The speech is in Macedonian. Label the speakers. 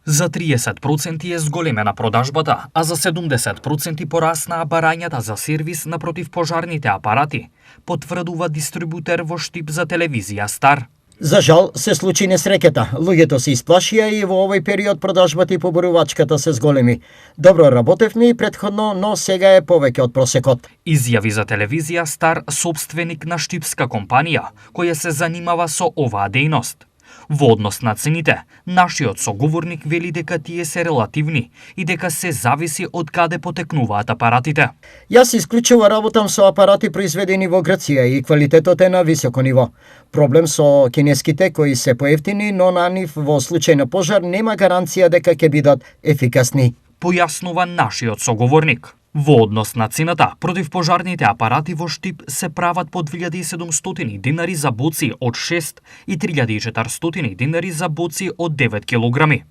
Speaker 1: За 30% е зголемена продажбата, а за 70% пораснаа барањата за сервис на противпожарните апарати, потврдува дистрибутер во Штип за телевизија Стар.
Speaker 2: За жал се случи несреќата. Луѓето се исплашија и во овој период продажбата и поборувачката се зголеми. Добро работевме и претходно, но сега е повеќе од просекот.
Speaker 1: Изјави за телевизија Стар сопственик на штипска компанија, која се занимава со оваа дејност. Во однос на цените, нашиот соговорник вели дека тие се релативни и дека се зависи од каде потекнуваат апаратите.
Speaker 2: Јас исклучиво работам со апарати произведени во Грција и квалитетот е на високо ниво. Проблем со кинеските кои се поевтини, но на нив во случај на пожар нема гаранција дека ќе бидат ефикасни.
Speaker 1: Појаснува нашиот соговорник. Во однос на цената, противпожарните апарати во Штип се прават по 2700 динари за боци од 6 и 3400 динари за боци од 9 килограми.